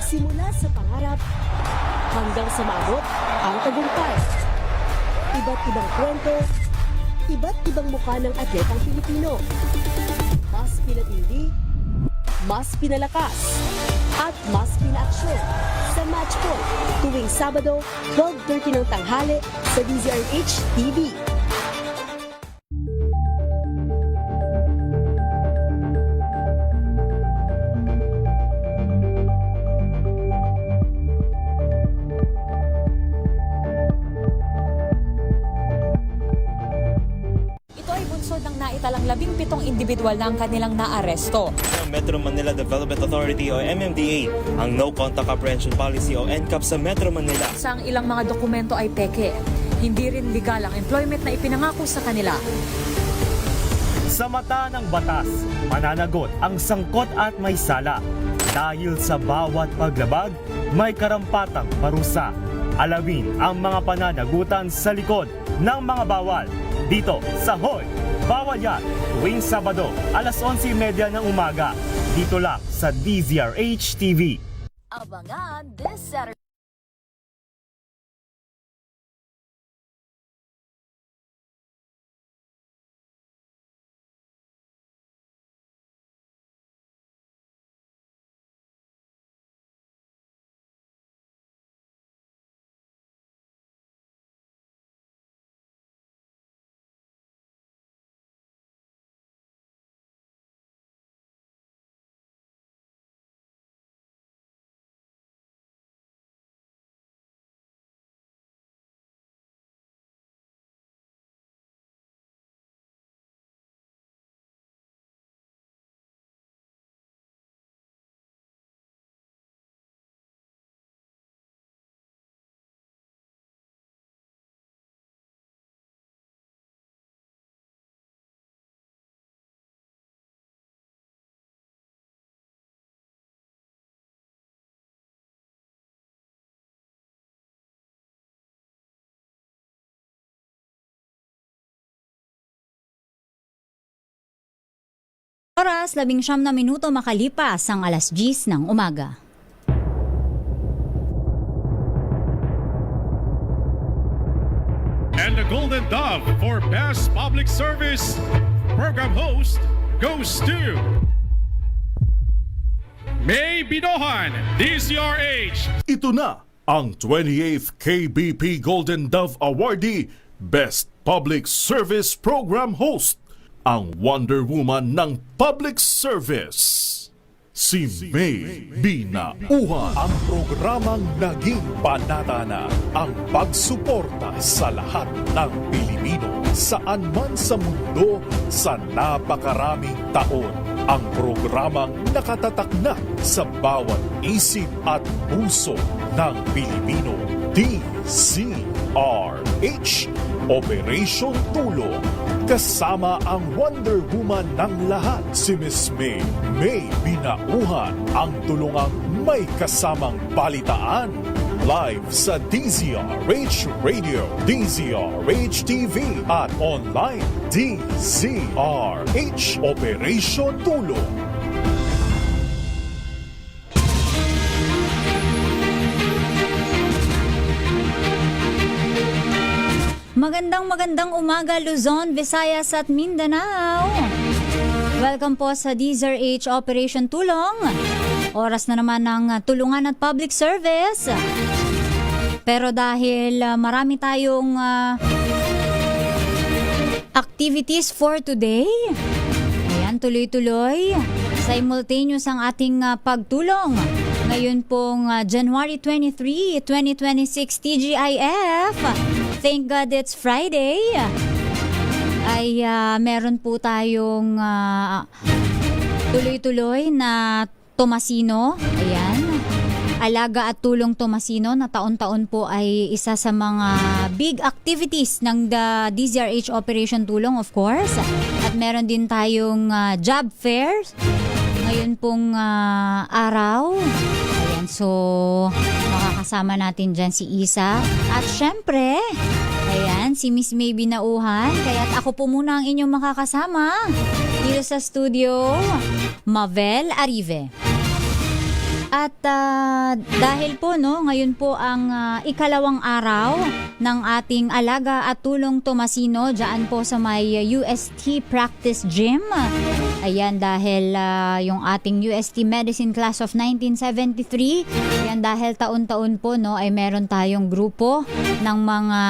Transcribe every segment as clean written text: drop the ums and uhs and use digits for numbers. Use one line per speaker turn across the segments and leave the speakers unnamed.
Magsimula sa pangarap hanggang sa maabot ang tagumpay. Iba't ibang kwento, iba't ibang mukha ng atletang Pilipino. Mas pinatindi, mas pinalakas, at mas pinaaksyon sa Match Point tuwing Sabado, 12:30 ng tanghali sa DZRH TV.
Ito ay bunsod ng naitalang 17 individual na ang kanilang naaresto.
Metro Manila Development Authority o MMDA ang No Contact Apprehension Policy o NCAP sa Metro Manila.
Sa ang ilang mga dokumento ay peke. Hindi rin legal ang employment na ipinangako sa kanila.
Sa mata ng batas, mananagot ang sangkot at may sala. Dahil sa bawat paglabag, may karampatang parusa. Alamin ang mga pananagutan sa likod ng mga bawal. Dito sa Hoy! Bawal Yan! Tuwing Sabado, alas 11:30 ng umaga. Dito lang sa DZRH TV.
Abangan this Saturday.
Oras, 19 na minuto makalipas ang alas 10 ng umaga.
And the Golden Dove for Best Public Service Program Host goes to May Binohan, DZRH.
Ito na ang 28th KBP Golden Dove Awardee Best Public Service Program Host, ang Wonder Woman ng Public Service, si May Binauhan.
Ang programang naging panata na ang pagsuporta sa lahat ng Pilipino saan man sa mundo sa napakaraming taon. Ang programang nakatatak na sa bawat isip at puso ng Pilipino. DZRH, Operation Tulong. Kasama ang Wonder Woman ng lahat, si Miss May Binauhan, ang tulungang may kasamang balitaan. Live sa DZRH Radio, DZRH TV at online DZRH Operation Tulong.
Magandang umaga Luzon, Visayas at Mindanao. Welcome po sa DZRH Operation Tulong. Oras na naman ng tulungan at public service. Pero dahil marami tayong activities for today, ayan, tuloy-tuloy, simultaneous ang ating pagtulong. Ngayon pong January 23, 2026 TGIF. Thank God it's Friday. Ay meron po tayong tuloy-tuloy na Tomasino. Ayan. Alaga at Tulong Tomasino na taon-taon po ay isa sa mga big activities ng DZRH Operation Tulong, of course. At meron din tayong job fairs ngayon pong araw. Ayan, so makakasama natin dyan si Isa. At syempre, ayan, si Miss May Binauhan. Kaya't ako po muna ang inyong makakasama dito sa studio, Mavel Arive. At dahil po ngayon po ang ikalawang araw ng ating Alaga at Tulong Tomasino diyan po sa may UST Practice Gym. Ayan, dahil yung ating UST Medicine Class of 1973, ayan, dahil taon-taon po ay meron tayong grupo ng mga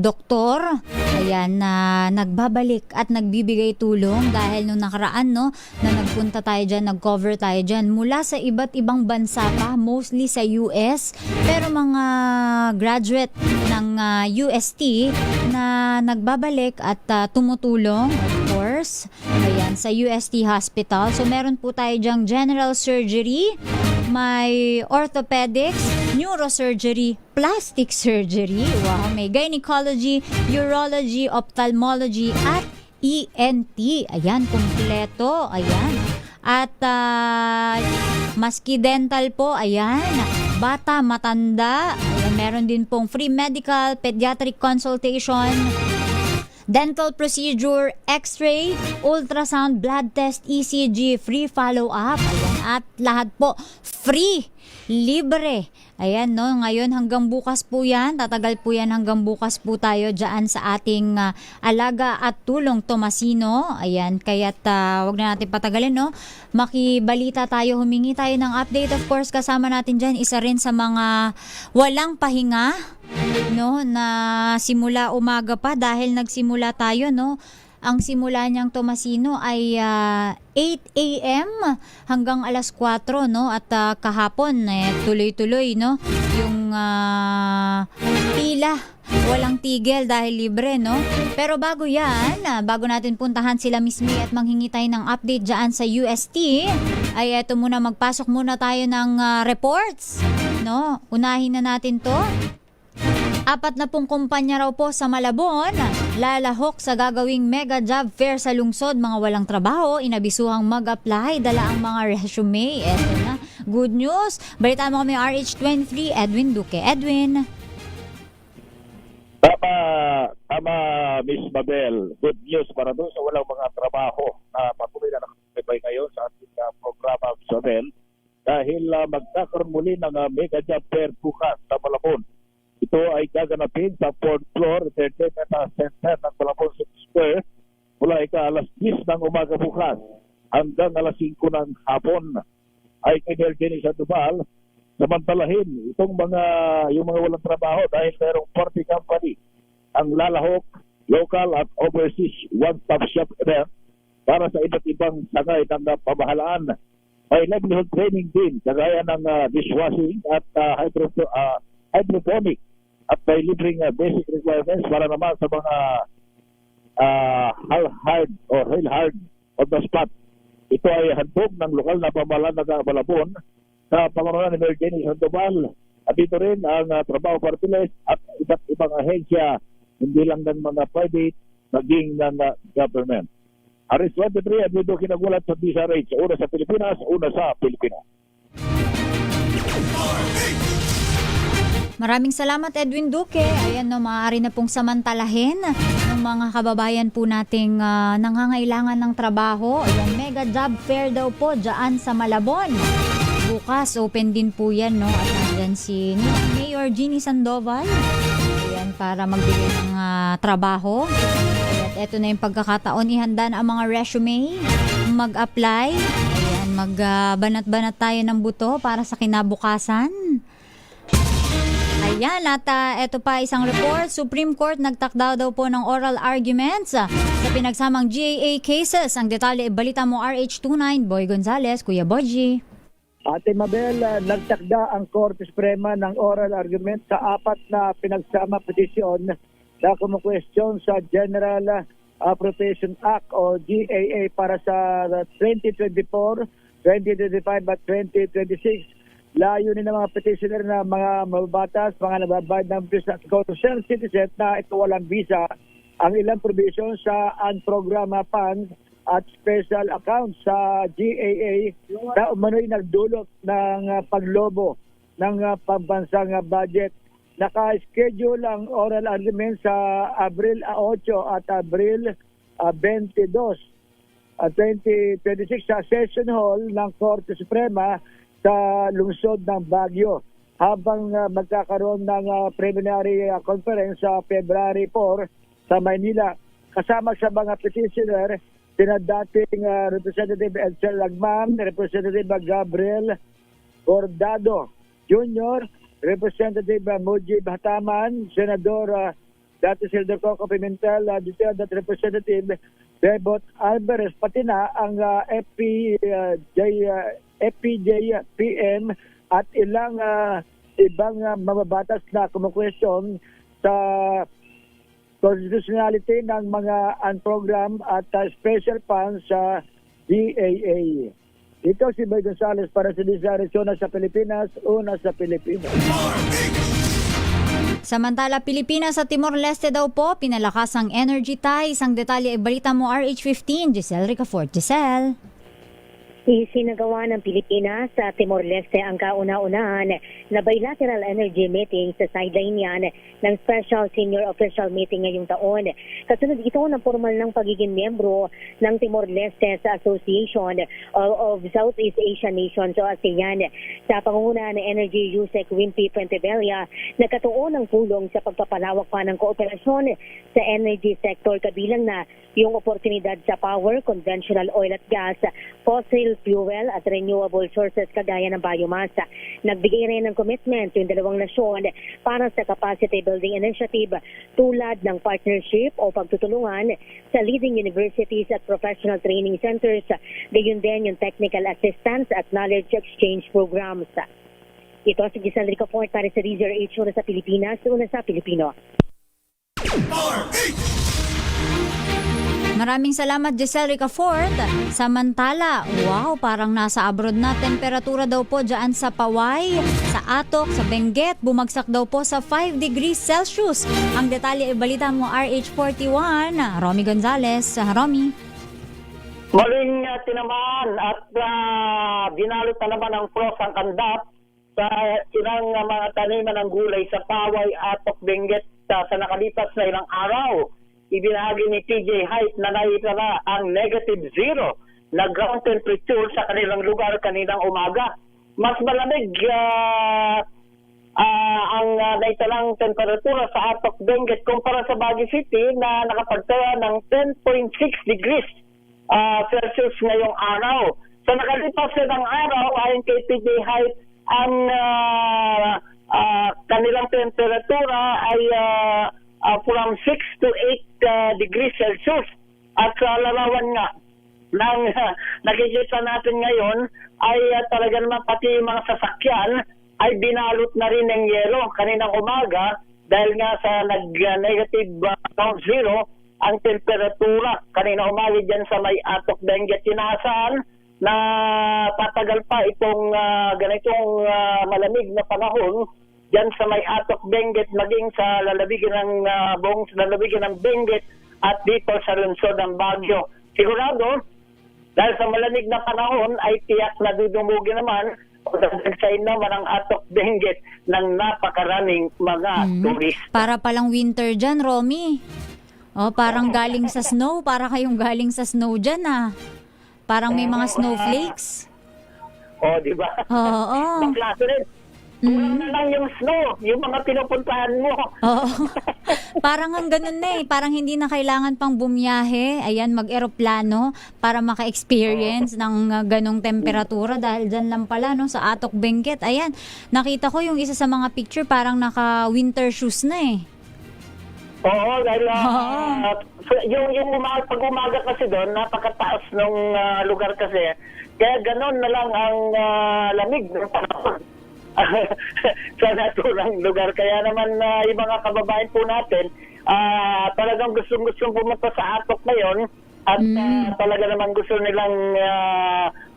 doktor, ayan, na nagbabalik at nagbibigay tulong dahil nung nakaraan na nagpunta tayo dyan, nag-cover tayo dyan mula sa iba't ibang bansa pa, mostly sa US, pero mga graduate ng UST na nagbabalik at tumutulong, of course, ayan, sa UST Hospital. So meron po tayo dyang general surgery, may orthopedics, neurosurgery, plastic surgery, wow, may gynecology, urology, ophthalmology, at ENT. Ayan, kumpleto. Ayan. At maski dental po, ayan, bata, matanda, ayan, meron din pong free medical, pediatric consultation, dental procedure, x-ray, ultrasound, blood test, ECG, free follow-up, ayan, at lahat po free, libre. Ayan, ngayon hanggang bukas po yan, tatagal po yan hanggang bukas po tayo dyan sa ating Alaga at Tulong Tomasino. Ayan, kaya't wag na natin patagalin, makibalita tayo, humingi tayo ng update. Of course, kasama natin dyan, isa rin sa mga walang pahinga, na simula umaga pa dahil nagsimula tayo, ang simula niyang Tomasino ay 8 a.m. hanggang alas 4, at kahapon tuloy-tuloy, yung pila, walang tigil dahil libre, Pero bago yan, bago natin puntahan sila Miss May at manghingi tayo ng update dyan sa UST, ay eto muna, magpasok muna tayo ng reports, Unahin na natin to. 40 kumpanya raw po sa Malabon lalahok sa gagawing mega job fair sa lungsod. Mga walang trabaho, inabisuhang mag-apply, dala ang mga resume. Eto na, good news. Balitaan mo kami RH23, Edwin Duque. Edwin.
Tama, Miss Mabel. Good news para doon sa walang mga trabaho na patuloy na nakakibay ngayon sa ating programa, Miss Mabel. Dahil magkakaroon muli ng mega job fair bukas sa Malabon. Ito ay gaganapin sa 4th floor Entertainment Center ng Malabon City Square mula alas 10 ng umaga bukas hanggang alas 5 ng hapon. Ay kinilgin sa Dubal, samantalahin yung mga walang trabaho dahil mayroong 40 company ang lalahok, local at overseas one-stop shop event para sa iba't ibang sangay ng pamahalaan. May livelihood training din kagaya ng dishwashing at hydroponic at may libreng basic requirements para naman sa mga hard on the spot. Ito ay handog ng lokal na pamahalaan ng Malabon sa pamahalaan ni Mayor Jenny Sandoval. At dito rin ang trabaho party list at iba't ibang ahensya, hindi lang ng mga private, maging ng government. RH23 at dito kinagulat sa DZRH, una sa Pilipinas, una sa Pilipinas.
Maraming salamat, Edwin Duque. Ayan, maaari na pong samantalahin ng mga kababayan po nating nangangailangan ng trabaho. Ayan, mega job fair daw po dyan sa Malabon. Bukas, open din po yan, At nandyan si Mayor Jeannie Sandoval. Ayan, para magbigay ng trabaho. At eto na yung pagkakataon, ihanda na ang mga resume, mag-apply. Ayan, magbanat-banat tayo ng buto para sa kinabukasan. Ayan, at ito pa isang report. Supreme Court nagtakdaw daw po ng oral arguments sa pinagsamang GAA cases. Ang detalye, balita mo RH29, Boy Gonzales, Kuya Boji.
Ate Mabel, nagtakda ang Korte Suprema ng oral argument sa 4 na pinagsama petisyon na kumukwestiyon sa General Appropriation Act o GAA para sa 2024, 2025 at 2026. Layunin ng mga petitioner na mga mababatas, mga nababayad ng visa at concerned citizen na ito walang visa, ang ilang provision sa unprogramma funds at special accounts sa GAA na umano'y nagdulot ng paglobo ng pambansang budget. Naka-schedule ang oral argument sa Abril 8 at Abril 22, 2026 sa Session Hall ng Korte Suprema sa lungsod ng Baguio. Habang magkakaroon ng preliminary conference sa February 4 sa Maynila. Kasama sa mga petitioner, sina dating Representative Edsel Lagman, Representative Gabriel Bordado Jr., Representative Mujib Hataman, Senador Dati Silder Coco Pimentel, Detailed at Representative Bebot Alvarez, pati na ang FPJPM at ilang ibang mababatas na kumukwestiyon sa constitutionality ng mga unprogrammed at special funds sa DAA. Ito si Boy Gonzales para sa DZRH, una sa Pilipinas, una sa Pilipinas.
Samantala, Pilipinas at Timor-Leste daw po, pinalakas ang energy ties. Ang detalye ay balita mo RH15, Giselle Ricafort. Giselle.
Isinagawa ng Pilipinas sa Timor-Leste ang kauna-unahan na bilateral energy meeting sa sideline yan ng Special Senior Official Meeting ngayong taon. Kasunod ito ng formal ng pagiging miyembro ng Timor-Leste sa Association of Southeast Asian Nations o ASEAN. Sa pangunguna ng Energy Yusek Wimpy Pentebella, nagkatuon ng tulong sa pagpapalawak pa ng kooperasyon sa energy sector kabilang na yung oportunidad sa power, conventional oil at gas, fossil fuel at renewable sources kagaya ng biomasa. Nagbigay rin ng commitment yung dalawang nasyon para sa capacity building initiative tulad ng partnership o pagtutulungan sa leading universities at professional training centers, gayon din yung technical assistance at knowledge exchange programs. Ito si Giselle Ricafort para sa DZRH, una sa Pilipinas, una sa Pilipino.
Maraming salamat, Giselle Ricafort. Samantala, wow, parang nasa abroad na. Temperatura daw po dyan sa Paway, sa Atok, sa Benguet. Bumagsak daw po sa 5 degrees Celsius. Ang detalye ay balita mo RH41. Romy Gonzales. Romy.
Muling tinamaan at binalot na naman ng frost ang kandap sa ilang mga taniman ng gulay sa Paway, Atok, Benguet sa nakalipas na ilang araw. Ibinahagi ni TJ Hype na naitala ang -0 na ground temperature sa kanilang lugar kaninang umaga. Mas malamig ang naitalang temperatura sa Atok, Benguet kumpara sa Baguio City na nakapagtala ng 10.6 degrees Celsius ngayong araw. Sa nakalipas na ng araw, ayon kay TJ Hype, ang kanilang temperatura ay from 6 to 8 degrees Celsius. At sa larawan nga ng nakikita natin ngayon ay talaga naman pati mga sasakyan ay binalot na rin ng yelo kaninang umaga dahil nga sa nag-negative count 0 ang temperatura kaninang umaga dyan sa may Atok, Benguet. Tinaasahan na tatagal pa itong ganitong malamig na panahon diyan sa may Atok, Benguet, maging sa lalawigan ng Benguet at dito sa lungsod ng Baguio. Sigurado, dahil sa malamig na panahon ay tiyak na dudumugi naman o dagdagsay naman ang Atok, Benguet ng napakaraming mga turista.
Para palang winter dyan, Romy. Oh, parang galing sa snow. Para kayong galing sa snow dyan, Parang may mga snowflakes.
Oh, di ba?
Oo.
Maklase rin. Kulang na lang yung snow, yung mga pinupuntahan mo.
Oo. Parang ang ganun na Parang hindi na kailangan pang bumiyahe. Ayan, mag-eroplano para maka-experience ng ganong temperatura dahil dyan lang pala sa Atok, Benguet. Ayan, nakita ko yung isa sa mga picture parang naka-winter shoes na
Oo, dahil pag umaga kasi doon, napakataas ng lugar kasi. Kaya ganon na lang ang lamig ng panahon. Sa naturang lugar. Kaya naman yung mga kababayan po natin talagang gustong pumunta sa Atok ngayon at talaga naman gusto nilang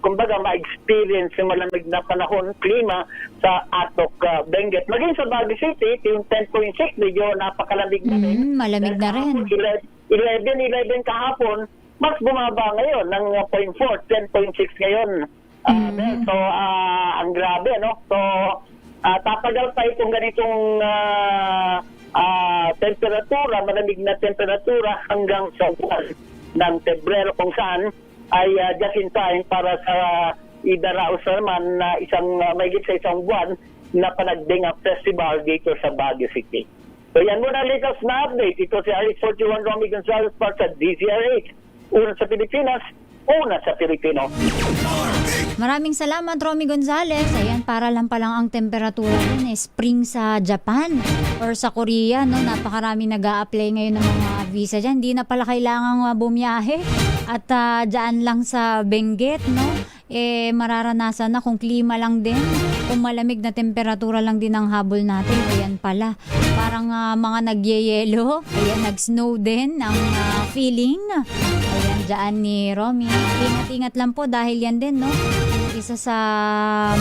kumbaga ma-experience yung malamig na panahon, klima sa Atok, Benguet. Maging sa Baguio City, yung 10.6 medyo napakalamig na rin.
Malamig na rin.
11 kahapon, mas bumaba ngayon ng 0.4, 10.6 ngayon. So, ang grabe, no? So, tatagal pa itong ganitong temperatura, malamig na temperatura hanggang sa buwan ng Pebrero kung saan ay just in time para sa idaraos naman na mahigit sa isang buwan na panagding festival dito sa Baguio City. So yan muna latest na update. Ito si Alex 41 Romy Gonzalez para sa DZRH. Una sa Pilipinas, una sa Pilipino.
Maraming salamat, Romy Gonzalez. Ayan, para lang palang ang temperatura dun, spring sa Japan or sa Korea, no? Napakarami nag-a-apply ngayon ng mga visa dyan. Hindi na pala kailangang bumiyahe. At dyan lang sa Benguet, no? Mararanasan na kung klima lang din, kung malamig na temperatura lang din ang habol natin. Ayan pala, parang mga nagyeyelo. Ayan, nag-snow din ang feeling. Ayan, dyan ni Romy. Ingat-ingat lang po dahil yan din, no? Isa sa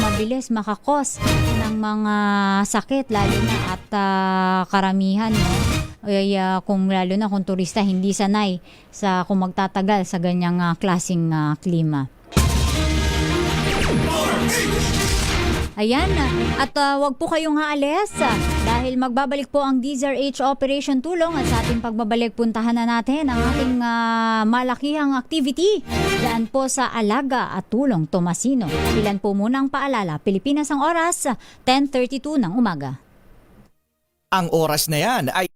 mabilis makakos ng mga sakit, lalo na at karamihan, no? Ay, kung lalo na kung turista hindi sanay sa kung magtatagal sa ganyang klaseng klima. Ayan, at wag po kayong haalis dahil magbabalik po ang DZRH Operation Tulong at sa ating pagbabalik puntahan na natin ang ating malakihang activity dyan po sa Alaga at Tulong Tomasino. Ilan po munang paalala, Pilipinas ang oras, 10:32 ng umaga.
Ang oras na yan ay